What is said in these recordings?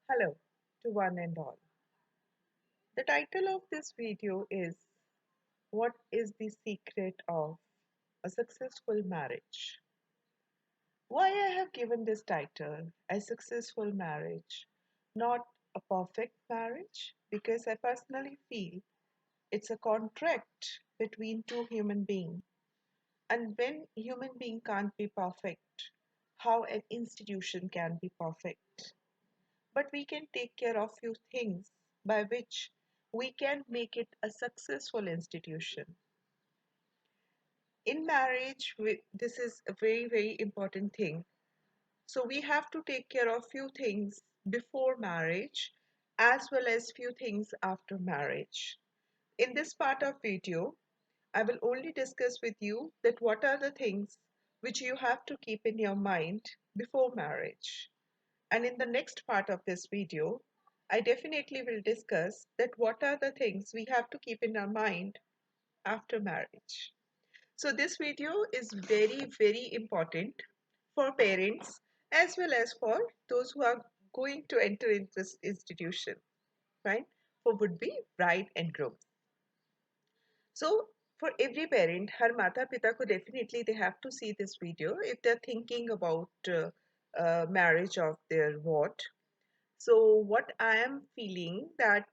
Hello to one and all. The title of this video is What is the Secret of a Successful Marriage? Why I have given this title, A Successful Marriage, not a perfect marriage, because I personally feel it's a contract between two human beings. And when human being can't be perfect, how an institution can be perfect? But we can take care of few things by which we can make it a successful institution. In marriage, this is a very important thing. So we have to take care of few things before marriage as well as few things after marriage. In this part of video, I will only discuss with you that what are the things which you have to keep in your mind before marriage. And in the next part of this video, I definitely will discuss that what are the things we have to keep in our mind after marriage. So this video is very important for parents as well as for those who are going to enter into this institution, right? For would-be bride and groom. So for every parent, her mata pita ko definitely they have to see this video if they're thinking about marriage of their what. So what I am feeling that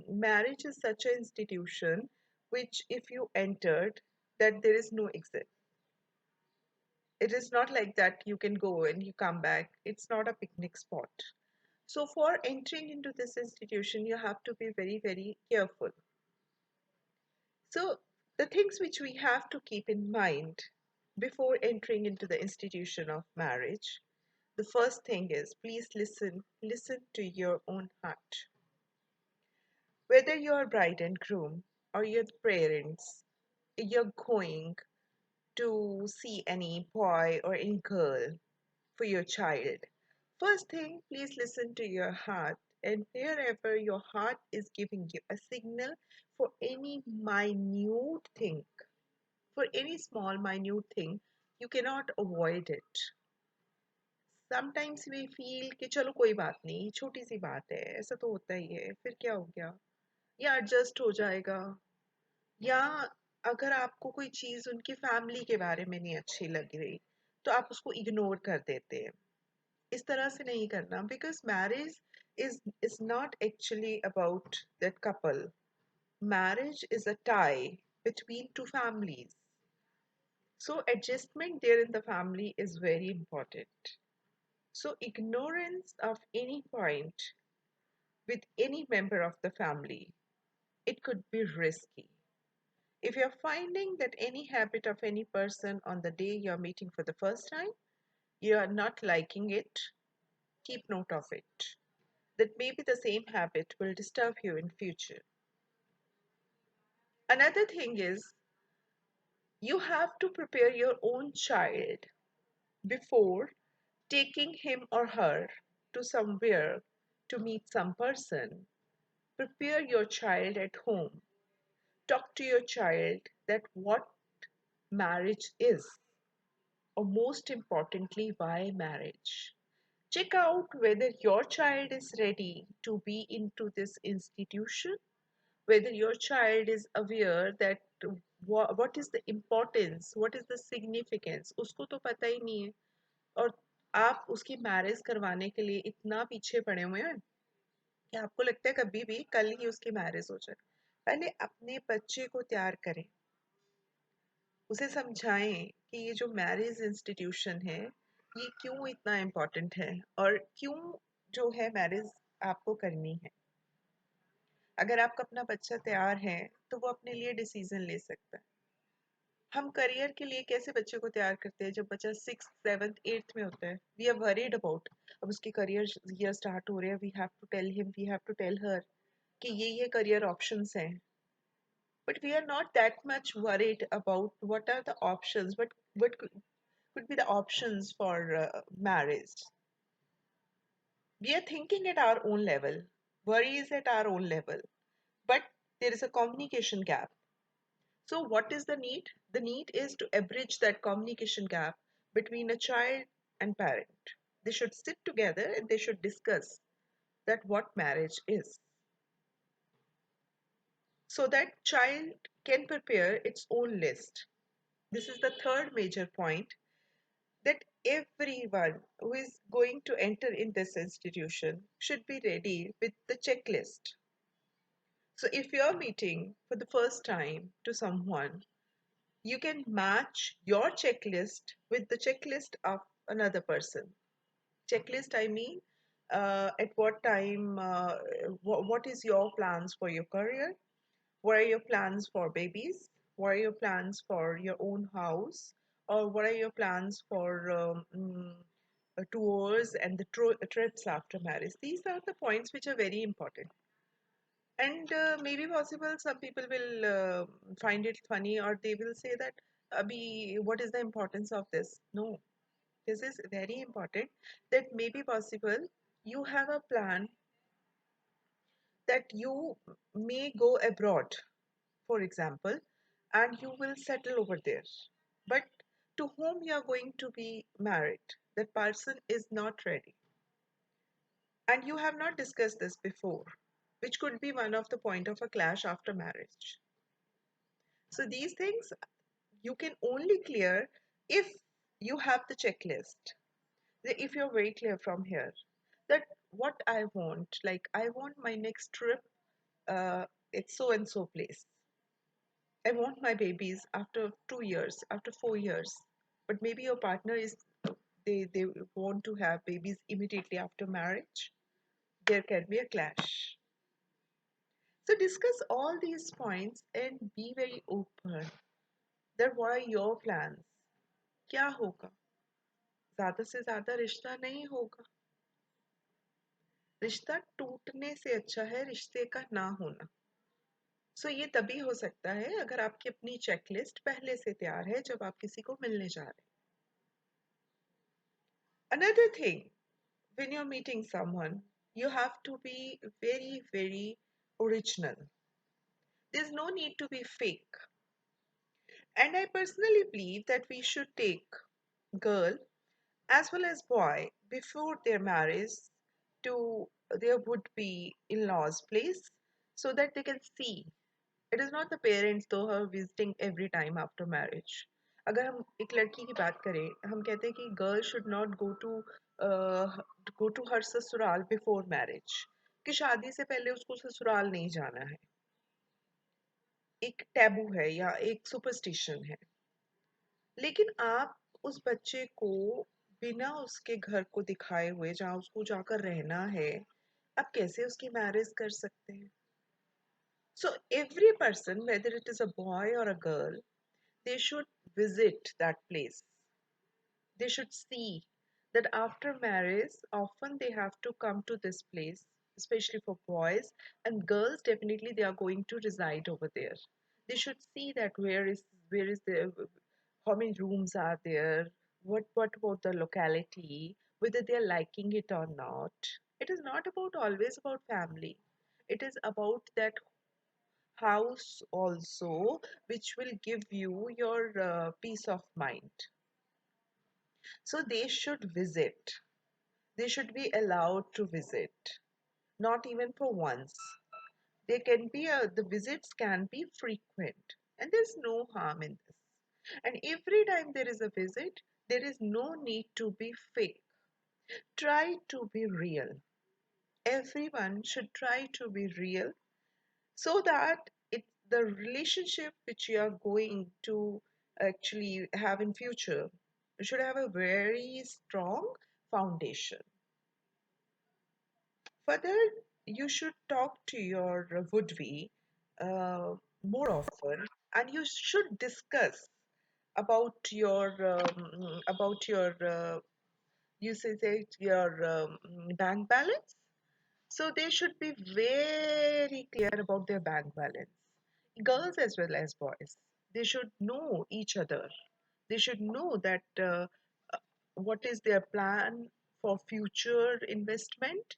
marriage is such an institution which if you entered, that there is no exit. It is not like that you can go and you come back. It's not a picnic spot. So for entering into this institution, you have to be very careful. So the things which we have to keep in mind before entering into the institution of marriage, the first thing is please listen to your own heart. Whether you're bride and groom or your parents, you're going to see any boy or any girl for your child. First thing, please listen to your heart, and wherever your heart is giving you a signal for any minute thing, for any small minute thing, you cannot avoid it. Sometimes we feel कि चलो कोई बात नहीं छोटी सी बात है ऐसा तो होता ही है फिर क्या हो गया या एडजस्ट हो जाएगा या अगर आपको कोई चीज उनकी फैमिली के बारे में नहीं अच्छी लग रही तो आप उसको इग्नोर कर देते हैं इस तरह से नहीं करना because marriage is not actually about that couple. Marriage is a tie between two families, so adjustment there in the family is very important. So ignorance of any point with any member of the family, it could be risky. If you're finding that any habit of any person on the day you're meeting for the first time, you are not liking it, keep note of it. That maybe the same habit will disturb you in future. Another thing is you have to prepare your own child before taking him or her to somewhere to meet some person. Prepare your child at home. Talk to your child that what marriage is, or most importantly, why marriage. Check out whether your child is ready to be into this institution, whether your child is aware that what is the importance, what is the significance, उसको तो पता ही नहीं है और आप उसकी marriage करवाने के लिए इतना पीछे पड़े हुए हैं कि आपको लगता है कभी भी कल ही उसकी मैरिज हो जाए पहले अपने बच्चे को तैयार करें उसे समझाएं कि ये जो मैरिज इंस्टीट्यूशन है ये क्यों इतना इम्पोर्टेंट है और क्यों जो है मैरिज आपको करनी है अगर आपका अपना बच्चा तैयार है तो वो अपने लिए डिसीजन ले सकता है हम करियर के लिए कैसे बच्चे को तैयार करते हैं जब बच्चा 6th 7th 8th में होता है वी आर वरीड अबाउट अब उसके करियर ईयर स्टार्ट हो रहे हैं we have to tell him we have to tell her कि ये करियर ऑप्शंस हैं but we are not that much worried about what are the options what could be the options for marriage. We are thinking at our own level, worries at our own level, but there is a communication gap. So what is the need? The need is to bridge that communication gap between a child and parent. They should sit together and they should discuss that what marriage is, so that child can prepare its own list. This is the third major point, that everyone who is going to enter in this institution should be ready with the checklist. So if you're meeting for the first time to someone, you can match your checklist with the checklist of another person. Checklist, I mean, at what time, what is your plans for your career? What are your plans for babies? What are your plans for your own house? Or what are your plans for tours and the trips after marriage? These are the points which are very important. And maybe possible some people will find it funny, or they will say that, Abhi, what is the importance of this? No, this is very important. That may be possible you have a plan that you may go abroad, for example, and you will settle over there. But to whom you are going to be married, that person is not ready. And you have not discussed this before, which could be one of the point of a clash after marriage. So these things you can only clear if you have the checklist. If you're very clear from here that what I want, like I want my next trip, it's so and so place. I want my babies after 2 years, after 4 years. But maybe your partner is, they want to have babies immediately after marriage. There can be a clash. So discuss all these points and be very open. That what are your plans? क्या होगा? ज्यादा से ज्यादा रिश्ता नहीं होगा. रिश्ता टूटने से अच्छा है रिश्ते का ना होना. सो ये तभी हो सकता है अगर आपकी अपनी चेकलिस्ट पहले से तैयार है जब आप किसी को मिलने जा रहे हैं. Another thing, when you're meeting someone, you have to be very, very original. There's no need to be fake. And I personally believe that we should take girl as well as boy before their marriage to their would-be in-laws place so that they can see. It is not the parents though who are visiting every time after marriage. अगर हम एक लड़की की बात करें, हम कहते हैं कि girl should not go to her ससुराल बिफोर मैरिज, कि शादी से पहले उसको ससुराल नहीं जाना है. एक टैबू है या एक सुपरस्टिशन है. लेकिन आप उस बच्चे को बिना उसके घर को दिखाए हुए जहाँ उसको जाकर रहना है, आप कैसे उसकी मैरिज कर सकते हैं? So every person, whether it is a boy or a girl, they should visit that place. They should see that after marriage, often they have to come to this place, especially for boys, and girls definitely they are going to reside over there. They should see that where is the how many rooms are there, what about the locality, whether they are liking it or not. It is not about always about family. It is about that house also, which will give you your peace of mind. So they should visit. They should be allowed to visit, not even for once. They can be the visits can be frequent, and there's no harm in this. And every time there is a visit, there is no need to be fake. Try to be real. Everyone should try to be real so that the relationship which you are going to actually have in future should have a very strong foundation. Further, you should talk to your would-be more often, and you should discuss about your you say your bank balance. So they should be very clear about their bank balance. Girls as well as boys, they should know each other. They should know that what is their plan for future investment,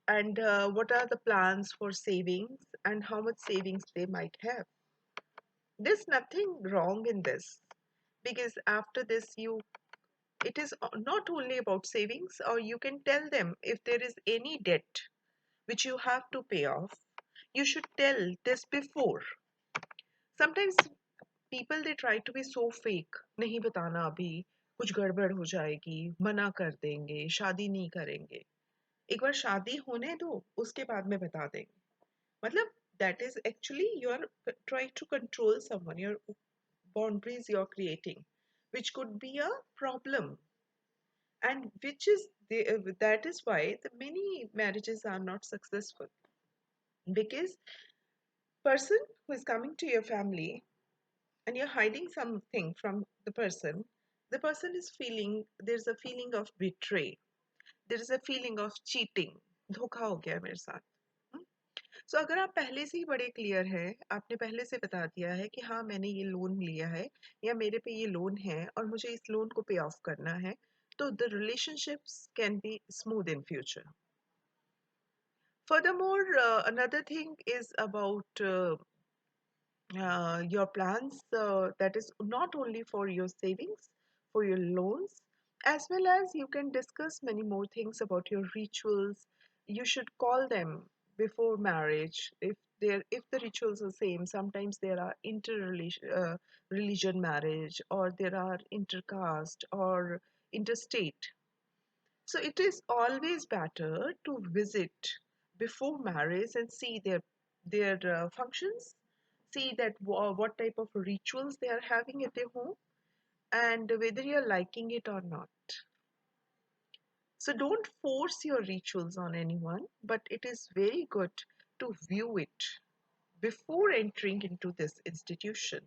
and what are the plans for savings and how much savings they might have. There's nothing wrong in this, because after this you it is not only about savings, or you can tell them if there is any debt which you have to pay off, you should tell this before. Sometimes people they try to be so fake, नहीं बताना अभी, कुछ गड़बड़ हो जाएगी, मना कर देंगे, शादी नहीं करेंगे। एक बार शादी होने दो, उसके बाद में बता देंगे। मतलब that is actually you are trying to control someone, your boundaries you are creating, which could be a problem, and which is that is why the many marriages are not successful, because person who is coming to your family and you're hiding something from the person is feeling, there's a feeling of betray, there is a feeling of cheating, धोखा हो गया है मेरे साथ। सो अगर आप पहले से ही बड़े क्लियर हैं, आपने पहले से बता दिया है कि हाँ मैंने ये लोन लिया है या मेरे पे ये लोन है और मुझे इस लोन को पे ऑफ करना है, तो the relationships can be smooth in future. Furthermore, another thing is about your plans, that is not only for your savings, for your loans, as well as you can discuss many more things about your rituals. You should call them before marriage if the rituals are same. Sometimes there are religion marriage, or there are intercaste or interstate, so it is always better to visit before marriage and see their functions, see that what type of rituals they are having at their home, and whether you're liking it or not. So don't force your rituals on anyone, but it is very good to view it before entering into this institution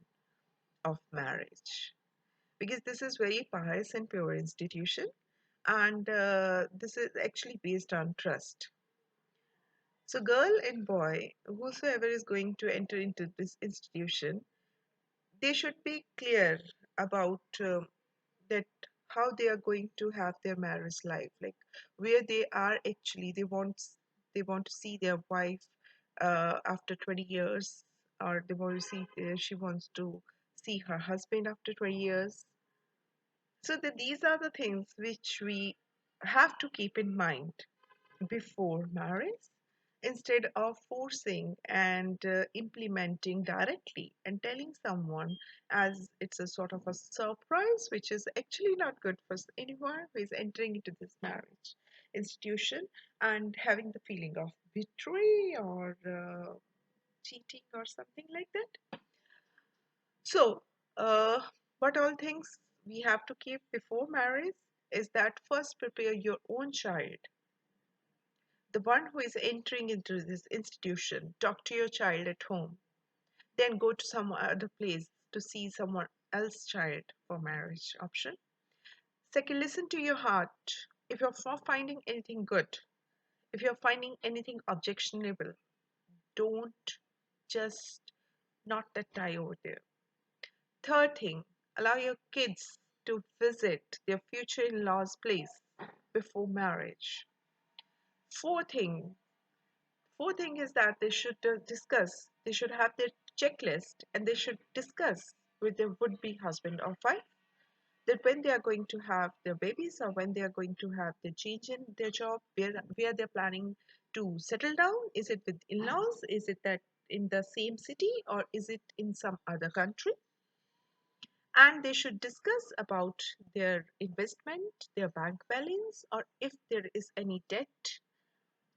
of marriage, because this is very pious and pure institution, and this is actually based on trust. So, girl and boy, whosoever is going to enter into this institution, they should be clear about that how they are going to have their marriage life, like where they are actually. They want to see their wife after 20 years, or they want to see she wants to see her husband after 20 years. So that these are the things which we have to keep in mind before marriage, instead of forcing and implementing directly and telling someone as it's a sort of a surprise, which is actually not good for anyone who is entering into this marriage institution and having the feeling of betray or cheating or something like that. So, what all things we have to keep before marriage is that first prepare your own child, the one who is entering into this institution. Talk to your child at home, then go to some other place to see someone else's child for marriage option. Second, listen to your heart. If you're not finding anything good, if you're finding anything objectionable, don't just knot that tie over there. Third thing, allow your kids to visit their future in-laws place before marriage. Fourth thing is that they should discuss, they should have their checklist, and they should discuss with their would-be husband or wife that when they are going to have their babies, or when they are going to have their change in their job, where they're planning to settle down. Is it with in-laws? Is it that in the same city, or is it in some other country? And they should discuss about their investment, their bank balance, or if there is any debt,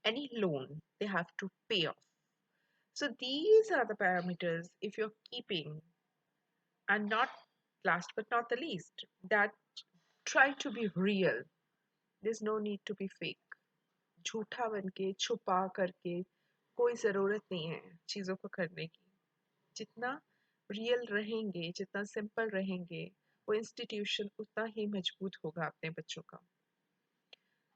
any loan they have to pay off. So these are the parameters if you're keeping, and not last but not the least, that try to be real. There's no need to be fake. झूठा बन के छुपा करके कोई ज़रूरत नहीं है चीज़ों को करने की। जितना रियल रहेंगे, जितना सिंपल रहेंगे, वो इंस्टीट्यूशन उतना ही मजबूत होगा अपने बच्चों का।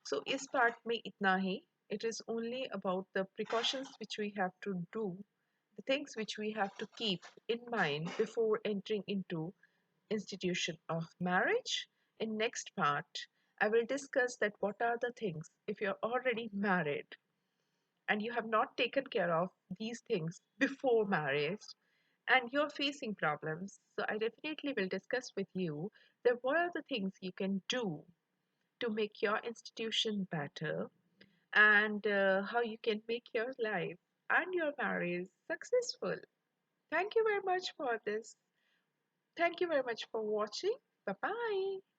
So इस पार्ट में इतना ही। It is only about the precautions which we have to do, the things which we have to keep in mind before entering into institution of marriage. In next part, I will discuss that what are the things if you're already married and you have not taken care of these things before marriage and you're facing problems. So I definitely will discuss with you that what are the things you can do to make your institution better, and how you can make your life and your marriage successful. Thank you very much for this. Thank you very much for watching. Bye bye.